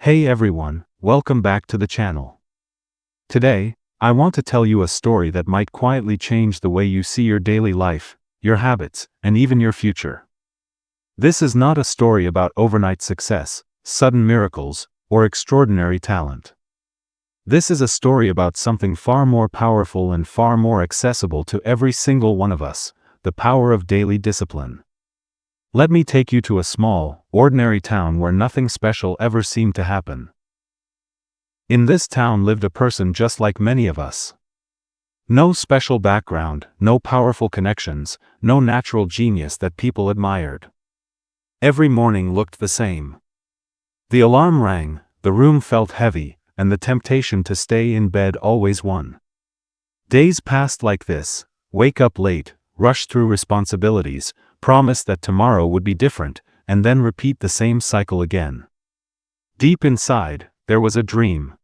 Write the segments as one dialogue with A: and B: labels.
A: Hey everyone, welcome back to the channel. Today, I want to tell you a story that might quietly change the way you see your daily life, your habits, and even your future. This is not a story about overnight success, sudden miracles, or extraordinary talent. This is a story about something far more powerful and far more accessible to every single one of us: the power of daily discipline. Let me take you to a small, ordinary town where nothing special ever seemed to happen. In this town lived a person just like many of us. No special background, no powerful connections, no natural genius that people admired. Every morning looked the same. The alarm rang, the room felt heavy, and the temptation to stay in bed always won. Days passed like this: wake up late, rush through responsibilities, promise that tomorrow would be different, and then repeat the same cycle again. Deep inside, there was a dream.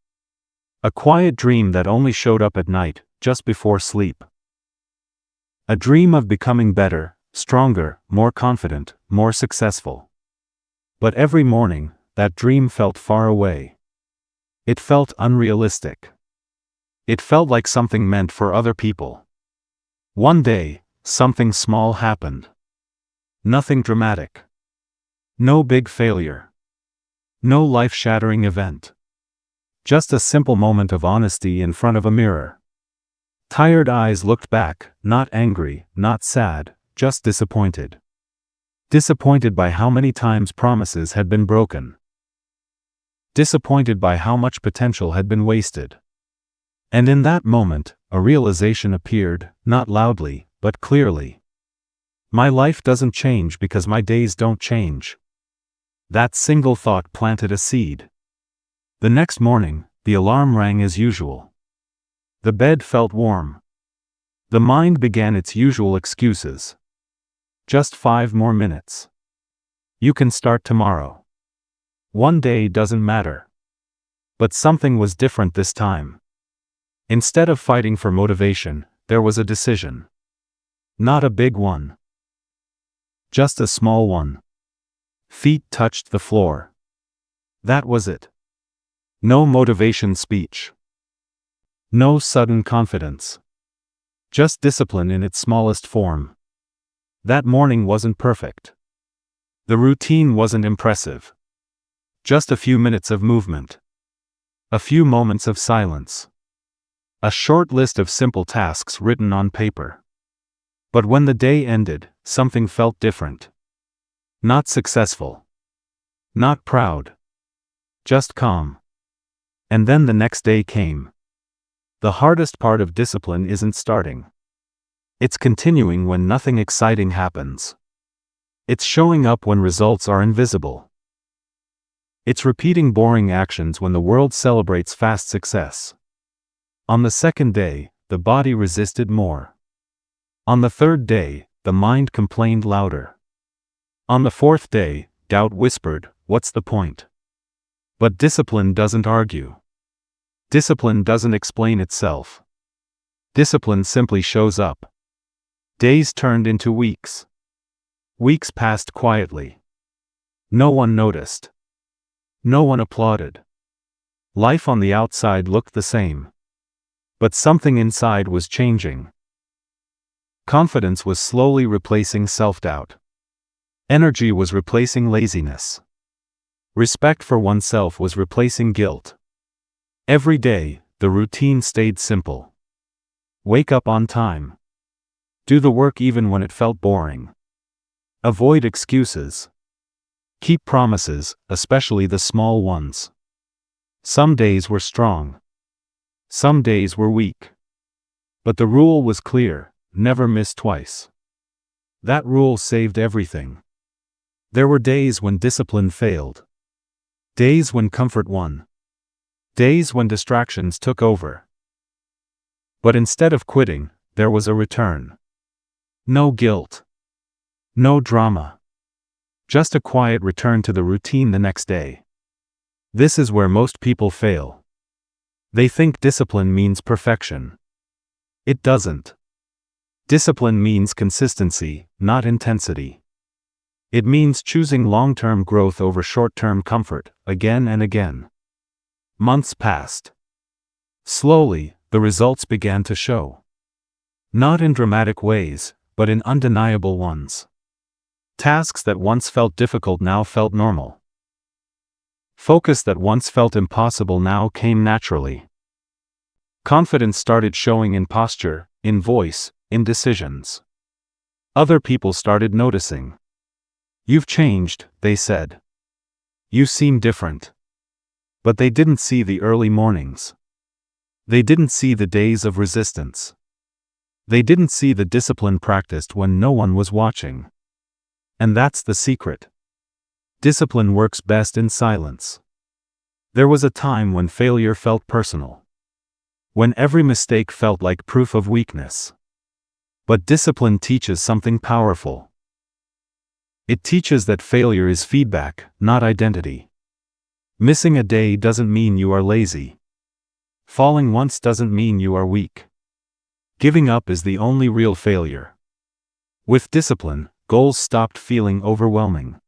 A: A quiet dream that only showed up at night, just before sleep. A dream of becoming better, stronger, more confident, more successful. But every morning, that dream felt far away. It felt unrealistic. It felt like something meant for other people. One day, something small happened. Nothing dramatic. No big failure. No life-shattering event. Just a simple moment of honesty in front of a mirror. Tired eyes looked back, not angry, not sad, just disappointed. Disappointed by how many times promises had been broken. Disappointed by how much potential had been wasted. And in that moment, a realization appeared, not loudly, but clearly. My life doesn't change because my days don't change. That single thought planted a seed. The next morning, the alarm rang as usual. The bed felt warm. The mind began its usual excuses. Just 5 more minutes. You can start tomorrow. One day doesn't matter. But something was different this time. Instead of fighting for motivation, there was a decision. Not a big one. Just a small one. Feet touched the floor. That was it. No motivation speech. No sudden confidence. Just discipline in its smallest form. That morning wasn't perfect. The routine wasn't impressive. Just a few minutes of movement. A few moments of silence. A short list of simple tasks written on paper. But when the day ended, something felt different. Not successful. Not proud. Just calm. And then the next day came. The hardest part of discipline isn't starting. It's continuing when nothing exciting happens. It's showing up when results are invisible. It's repeating boring actions when the world celebrates fast success. On the second day, the body resisted more. On the third day, the mind complained louder. On the fourth day, doubt whispered, "What's the point?" But discipline doesn't argue. Discipline doesn't explain itself. Discipline simply shows up. Days turned into weeks. Weeks passed quietly. No one noticed. No one applauded. Life on the outside looked the same. But something inside was changing. Confidence was slowly replacing self-doubt. Energy was replacing laziness. Respect for oneself was replacing guilt. Every day, the routine stayed simple. Wake up on time. Do the work even when it felt boring. Avoid excuses. Keep promises, especially the small ones. Some days were strong. Some days were weak. But the rule was clear: never miss twice. That rule saved everything. There were days when discipline failed. Days when comfort won. Days when distractions took over. But instead of quitting, there was a return. No guilt. No drama. Just a quiet return to the routine the next day. This is where most people fail. They think discipline means perfection. It doesn't. Discipline means consistency, not intensity. It means choosing long-term growth over short-term comfort, again and again. Months passed. Slowly, the results began to show. Not in dramatic ways, but in undeniable ones. Tasks that once felt difficult now felt normal. Focus that once felt impossible now came naturally. Confidence started showing in posture, in voice, in decisions. Other people started noticing. "You've changed," they said. "You seem different." But they didn't see the early mornings. They didn't see the days of resistance. They didn't see the discipline practiced when no one was watching. And that's the secret. Discipline works best in silence. There was a time when failure felt personal. When every mistake felt like proof of weakness. But discipline teaches something powerful. It teaches that failure is feedback, not identity. Missing a day doesn't mean you are lazy. Falling once doesn't mean you are weak. Giving up is the only real failure. With discipline, goals stopped feeling overwhelming.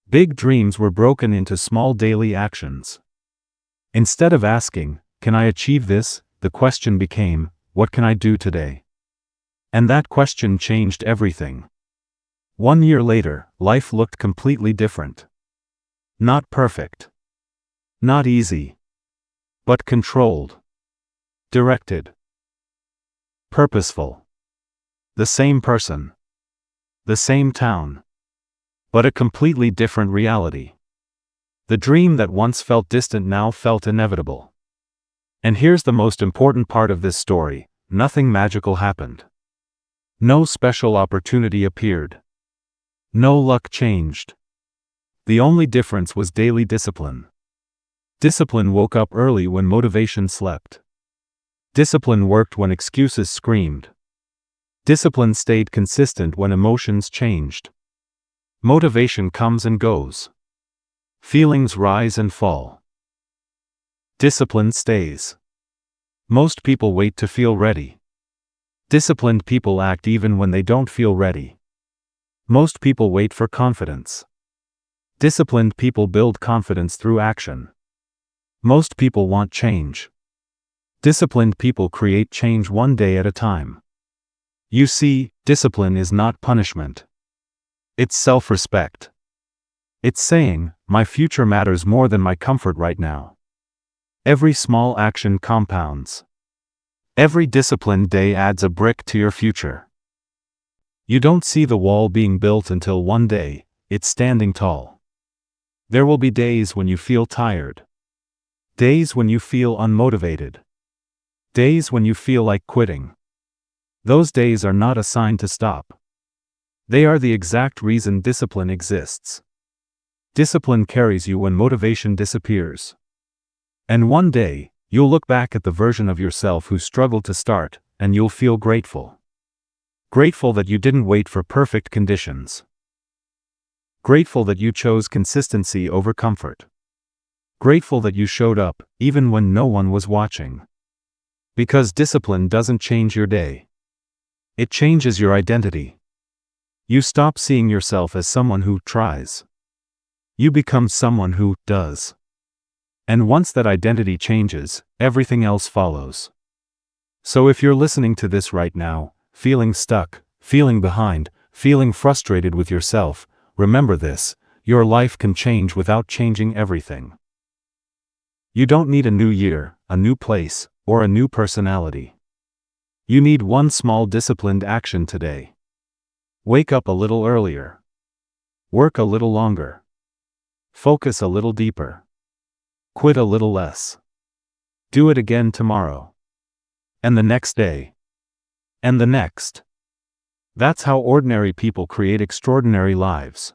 A: Big dreams were broken into small daily actions. Instead of asking, "Can I achieve this?" the question became, "What can I do today?" And that question changed everything. 1 year later, life looked completely different. Not perfect. Not easy. But controlled. Directed. Purposeful. The same person. The same town. But a completely different reality. The dream that once felt distant now felt inevitable. And here's the most important part of this story: nothing magical happened. No special opportunity appeared. No luck changed. The only difference was daily discipline. Discipline woke up early when motivation slept. Discipline worked when excuses screamed. Discipline stayed consistent when emotions changed. Motivation comes and goes. Feelings rise and fall. Discipline stays. Most people wait to feel ready. Disciplined people act even when they don't feel ready. Most people wait for confidence. Disciplined people build confidence through action. Most people want change. Disciplined people create change one day at a time. You see, discipline is not punishment. It's self-respect. It's saying, "My future matters more than my comfort right now." Every small action compounds. Every disciplined day adds a brick to your future. You don't see the wall being built until one day, it's standing tall. There will be days when you feel tired. Days when you feel unmotivated. Days when you feel like quitting. Those days are not a sign to stop. They are the exact reason discipline exists. Discipline carries you when motivation disappears. And one day, you'll look back at the version of yourself who struggled to start, and you'll feel grateful. Grateful that you didn't wait for perfect conditions. Grateful that you chose consistency over comfort. Grateful that you showed up, even when no one was watching. Because discipline doesn't change your day. It changes your identity. You stop seeing yourself as someone who tries. You become someone who does. And once that identity changes, everything else follows. So if you're listening to this right now, feeling stuck, feeling behind, feeling frustrated with yourself, remember this: your life can change without changing everything. You don't need a new year, a new place, or a new personality. You need one small disciplined action today. Wake up a little earlier. Work a little longer. Focus a little deeper. Quit a little less. Do it again tomorrow. And the next day. And the next. That's how ordinary people create extraordinary lives.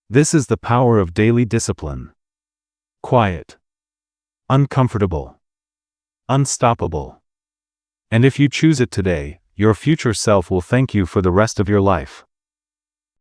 A: This is the power of daily discipline. Quiet. Uncomfortable. Unstoppable. And if you choose it today, your future self will thank you for the rest of your life.